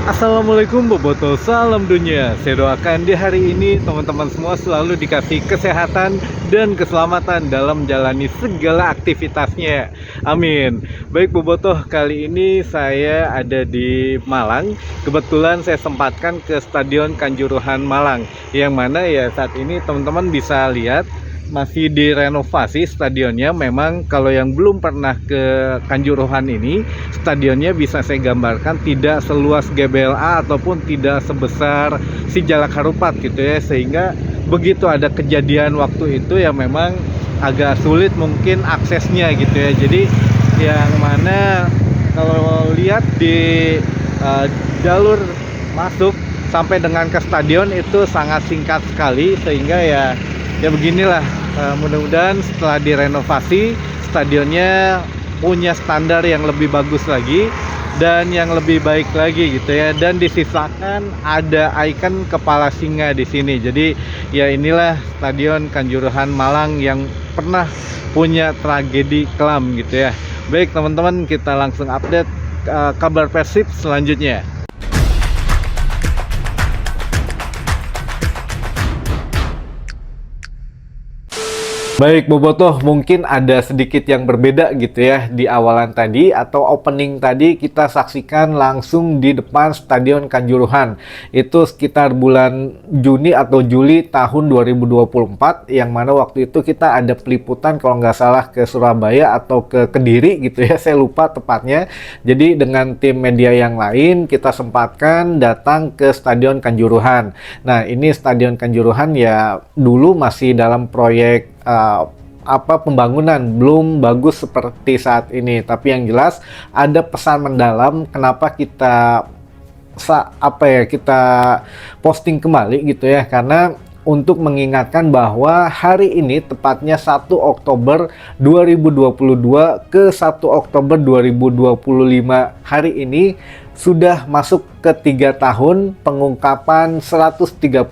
Assalamualaikum Boboto, salam dunia. Saya doakan di hari ini teman-teman semua selalu dikasih kesehatan dan keselamatan dalam menjalani segala aktivitasnya. Amin. Baik Boboto, kali ini saya ada di Malang. Kebetulan saya sempatkan ke Stadion Kanjuruhan Malang, yang mana ya saat ini teman-teman bisa lihat masih direnovasi stadionnya. Memang kalau yang belum pernah ke Kanjuruhan ini, stadionnya bisa saya gambarkan tidak seluas GBLA ataupun tidak sebesar si Jalak Harupat gitu ya, sehingga begitu ada kejadian waktu itu ya memang agak sulit mungkin aksesnya gitu ya. Jadi yang mana kalau lihat di jalur masuk sampai dengan ke stadion itu sangat singkat sekali, sehingga ya beginilah. Mudah-mudahan setelah direnovasi stadionnya punya standar yang lebih bagus lagi dan yang lebih baik lagi gitu ya, dan disisakan ada ikon kepala singa di sini. Jadi ya inilah Stadion Kanjuruhan Malang yang pernah punya tragedi kelam gitu ya. Baik teman-teman, kita langsung update kabar Persib selanjutnya. Baik Bobotoh, mungkin ada sedikit yang berbeda gitu ya di awalan tadi atau opening tadi kita saksikan langsung di depan Stadion Kanjuruhan. Itu sekitar bulan Juni atau Juli tahun 2024, yang mana waktu itu kita ada peliputan kalau nggak salah ke Surabaya atau ke Kediri gitu ya, saya lupa tepatnya. Jadi dengan tim media yang lain kita sempatkan datang ke Stadion Kanjuruhan. Nah ini Stadion Kanjuruhan ya dulu masih dalam proyek pembangunan, belum bagus seperti saat ini, tapi yang jelas ada pesan mendalam kenapa kita kita posting kembali gitu ya, karena untuk mengingatkan bahwa hari ini tepatnya 1 Oktober 2022 ke 1 Oktober 2025 hari ini sudah masuk ke 3 tahun pengungkapan 135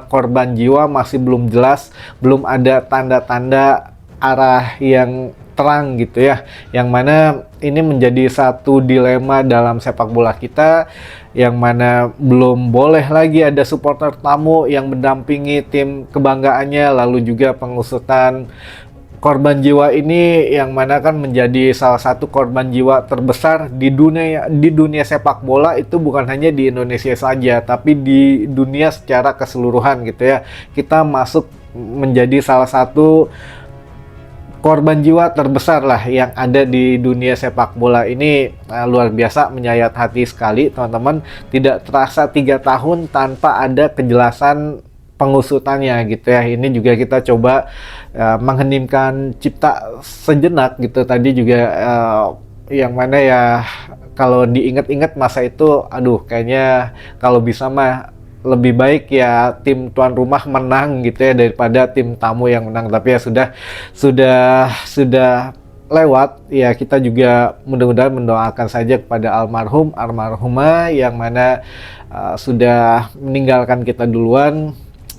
korban jiwa. Masih belum jelas, belum ada tanda-tanda arah yang terang gitu ya, yang mana ini menjadi satu dilema dalam sepak bola kita, yang mana belum boleh lagi ada supporter tamu yang mendampingi tim kebanggaannya, lalu juga pengusutan korban jiwa ini, yang mana kan menjadi salah satu korban jiwa terbesar di dunia sepak bola. Itu bukan hanya di Indonesia saja, tapi di dunia secara keseluruhan gitu ya. Kita masuk menjadi salah satu korban jiwa terbesar lah yang ada di dunia sepak bola ini. Luar biasa, menyayat hati sekali teman-teman. Tidak terasa 3 tahun tanpa ada kejelasan pengusutannya gitu ya. Ini juga kita coba mengheningkan cipta sejenak gitu tadi juga, yang mana ya kalau diingat-ingat masa itu, aduh kayaknya kalau bisa mah lebih baik ya tim tuan rumah menang gitu ya daripada tim tamu yang menang. Tapi ya sudah lewat ya. Kita juga mudah-mudahan mendoakan saja kepada almarhumah yang mana sudah meninggalkan kita duluan.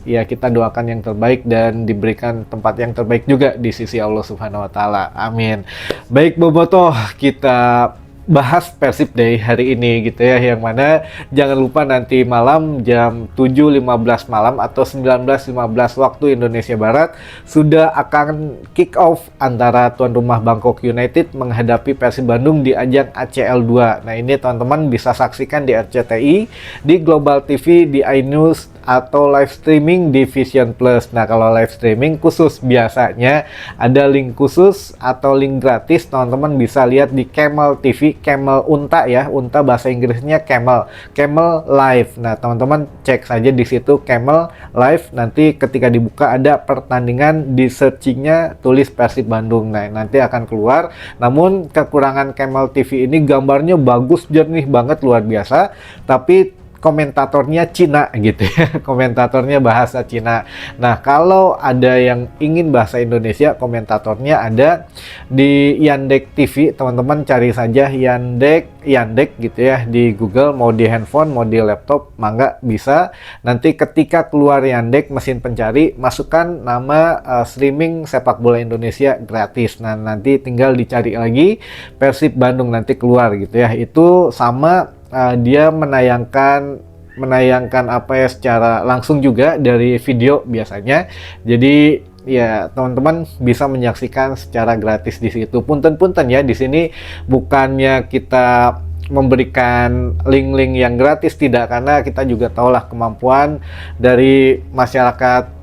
Ya kita doakan yang terbaik dan diberikan tempat yang terbaik juga di sisi Allah Subhanahu wa taala. Amin. Baik Bobotoh, kita bahas Persib Day hari ini gitu ya, yang mana jangan lupa nanti malam jam 7.15 malam atau 19.15 waktu Indonesia Barat sudah akan kick off antara tuan rumah Bangkok United menghadapi Persib Bandung di ajang ACL 2. Nah ini teman-teman bisa saksikan di RCTI, di Global TV, di iNews, atau live streaming di Vision Plus. Nah kalau live streaming khusus biasanya ada link khusus atau link gratis, teman-teman bisa lihat di Camel TV, Camel Unta ya, Unta bahasa Inggrisnya Camel Live. Nah teman-teman cek saja di situ Camel Live, nanti ketika dibuka ada pertandingan, di searchingnya tulis Persib Bandung. Nah nanti akan keluar. Namun kekurangan Camel TV ini gambarnya bagus, jernih banget, luar biasa, tapi komentatornya Cina gitu ya, komentatornya bahasa Cina. Nah kalau ada yang ingin bahasa Indonesia, komentatornya ada di Yandex TV, teman-teman cari saja Yandex gitu ya di Google, mau di handphone mau di laptop mangga bisa. Nanti ketika keluar Yandex mesin pencari, masukkan nama streaming sepak bola Indonesia gratis. Nah nanti tinggal dicari lagi Persib Bandung, nanti keluar gitu ya. Itu sama dia menayangkan apa ya secara langsung juga dari video biasanya. Jadi ya teman-teman bisa menyaksikan secara gratis di situ. Punten-punten ya, di sini bukannya kita memberikan link-link yang gratis, tidak, karena kita juga tahulah kemampuan dari masyarakat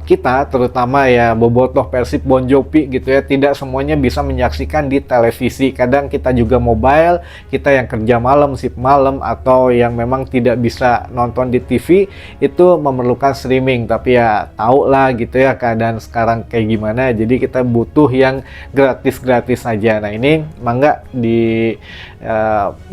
kita, terutama ya bobotoh Persib Bon Jovi gitu ya, tidak semuanya bisa menyaksikan di televisi. Kadang kita juga mobile, kita yang kerja malam, shift malam, atau yang memang tidak bisa nonton di TV, itu memerlukan streaming. Tapi ya tahu lah gitu ya keadaan sekarang kayak gimana, jadi kita butuh yang gratis-gratis saja. Nah ini mangga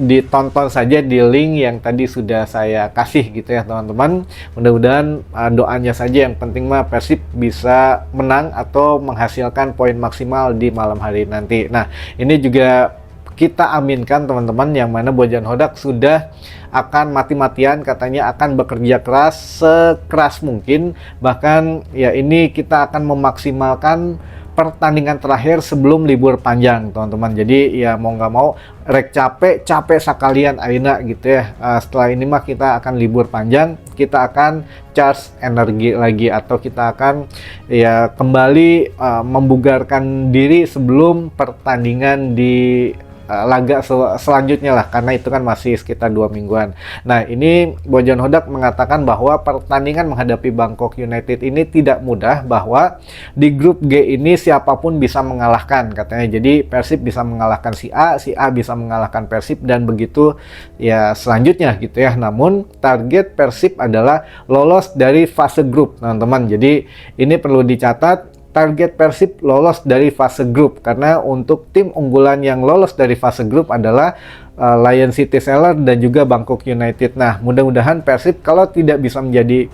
ditonton saja di link yang tadi sudah saya kasih gitu ya teman-teman. Mudah-mudahan doanya saja, yang penting Persib bisa menang atau menghasilkan poin maksimal di malam hari nanti. Nah, ini juga kita aminkan teman-teman, yang mana Bojan Hodak sudah akan mati-matian katanya akan bekerja keras sekeras mungkin. Bahkan ya ini kita akan memaksimalkan pertandingan terakhir sebelum libur panjang teman-teman. Jadi ya mau nggak mau rek capek sekalian aina gitu ya. Setelah ini mah kita akan libur panjang, kita akan charge energi lagi, atau kita akan ya kembali membugarkan diri sebelum pertandingan di laga selanjutnya lah, karena itu kan masih sekitar 2 mingguan. Nah ini Bojan Hodak mengatakan bahwa pertandingan menghadapi Bangkok United ini tidak mudah, bahwa di grup G ini siapapun bisa mengalahkan katanya. Jadi Persib bisa mengalahkan si A bisa mengalahkan Persib, dan begitu ya selanjutnya gitu ya. Namun target Persib adalah lolos dari fase grup teman-teman. Jadi ini perlu dicatat, target Persib lolos dari fase grup, karena untuk tim unggulan yang lolos dari fase grup adalah Lion City Sailor dan juga Bangkok United. Nah, mudah-mudahan Persib kalau tidak bisa menjadi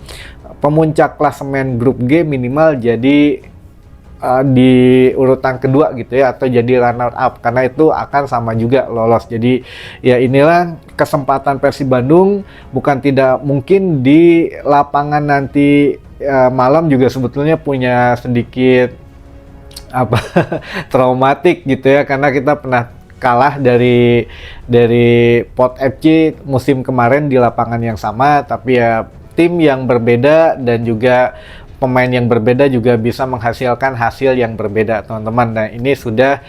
pemuncak klasemen grup G, minimal jadi di urutan kedua gitu ya, atau jadi runner up, karena itu akan sama juga lolos. Jadi ya inilah kesempatan Persib Bandung. Bukan tidak mungkin di lapangan nanti malam juga sebetulnya punya sedikit apa traumatik gitu ya, karena kita pernah kalah dari Pot FC musim kemarin di lapangan yang sama, tapi ya tim yang berbeda dan juga pemain yang berbeda juga bisa menghasilkan hasil yang berbeda teman-teman. Nah ini sudah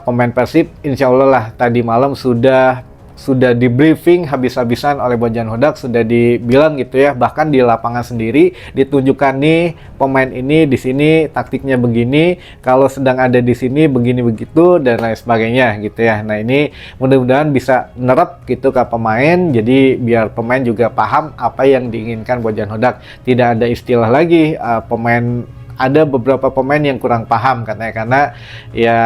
pemain Persib insya Allah lah tadi malam sudah di briefing habis-habisan oleh Bojan Hodak, sudah dibilang gitu ya, bahkan di lapangan sendiri ditunjukkan nih pemain ini di sini taktiknya begini, kalau sedang ada di sini begini begitu dan lain sebagainya gitu ya. Nah ini mudah-mudahan bisa nerap gitu ke pemain, jadi biar pemain juga paham apa yang diinginkan Bojan Hodak. Tidak ada istilah lagi ada beberapa pemain yang kurang paham katanya, karena ya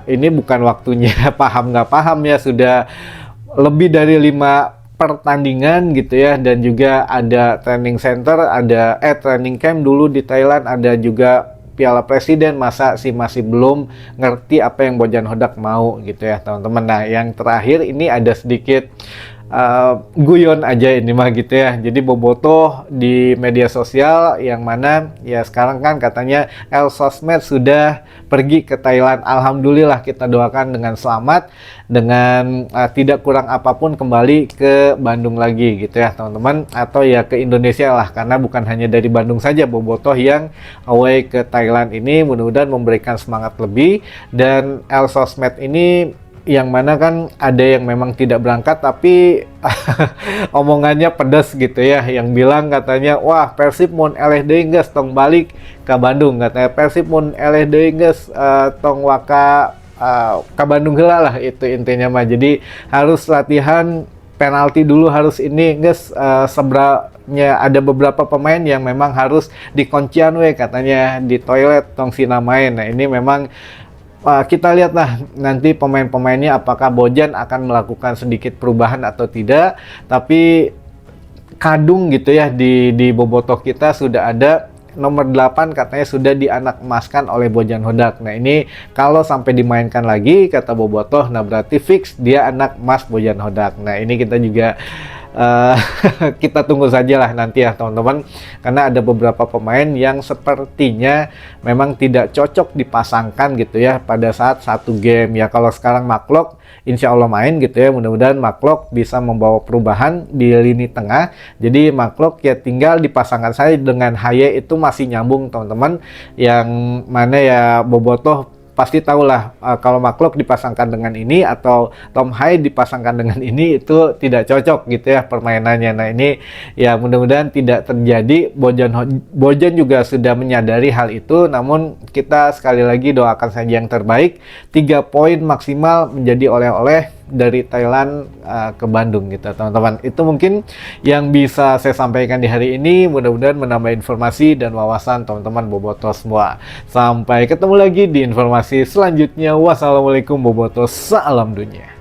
ini bukan waktunya paham nggak paham ya, sudah lebih dari 5 pertandingan gitu ya, dan juga ada training center, ada training camp dulu di Thailand, ada juga Piala Presiden, masa sih masih belum ngerti apa yang Bojan Hodak mau gitu ya teman-teman. Nah yang terakhir ini ada sedikit guyon aja ini mah gitu ya. Jadi bobotoh di media sosial, yang mana ya sekarang kan katanya El Sosmed sudah pergi ke Thailand. Alhamdulillah, kita doakan dengan selamat, dengan tidak kurang apapun kembali ke Bandung lagi gitu ya teman-teman, atau ya ke Indonesia lah, karena bukan hanya dari Bandung saja bobotoh yang away ke Thailand ini. Mudah-mudahan memberikan semangat lebih. Dan El Sosmed ini yang mana kan ada yang memang tidak berangkat, tapi omongannya pedas gitu ya, yang bilang katanya wah Persib mun eleh deui geus tong balik ke Bandung, katanya Persib mun eleh deui geus tong waka ke Bandung heula lah, itu intinya mah. Jadi harus latihan penalti dulu, harus ini guys, sebenarnya ada beberapa pemain yang memang harus dikuncian katanya di toilet tong sina main. Nah ini memang kita lihatlah nanti pemain-pemainnya apakah Bojan akan melakukan sedikit perubahan atau tidak. Tapi kadung gitu ya di bobotoh kita sudah ada nomor 8, katanya sudah dianak emaskan oleh Bojan Hodak. Nah ini kalau sampai dimainkan lagi kata bobotoh, nah berarti fix dia anak emas Bojan Hodak. Nah ini kita juga eh, kita tunggu saja lah nanti ya teman-teman, karena ada beberapa pemain yang sepertinya memang tidak cocok dipasangkan gitu ya pada saat satu game ya. Kalau sekarang Mark insya Allah main gitu ya, mudah-mudahan Mark bisa membawa perubahan di lini tengah. Jadi Mark ya tinggal dipasangkan saya dengan Haye, itu masih nyambung teman-teman, yang mana ya Bobotoh pasti tahulah kalau Mark dipasangkan dengan ini atau Tom Haye dipasangkan dengan ini, itu tidak cocok gitu ya permainannya. Nah ini ya mudah-mudahan tidak terjadi. Bojan juga sudah menyadari hal itu, namun kita sekali lagi doakan saja yang terbaik. 3 poin maksimal menjadi oleh-oleh dari Thailand ke Bandung gitu teman-teman. Itu mungkin yang bisa saya sampaikan di hari ini, mudah-mudahan menambah informasi dan wawasan teman-teman Bobotoh semua. Sampai ketemu lagi di informasi selanjutnya. Wassalamualaikum Bobotoh, salam dunia.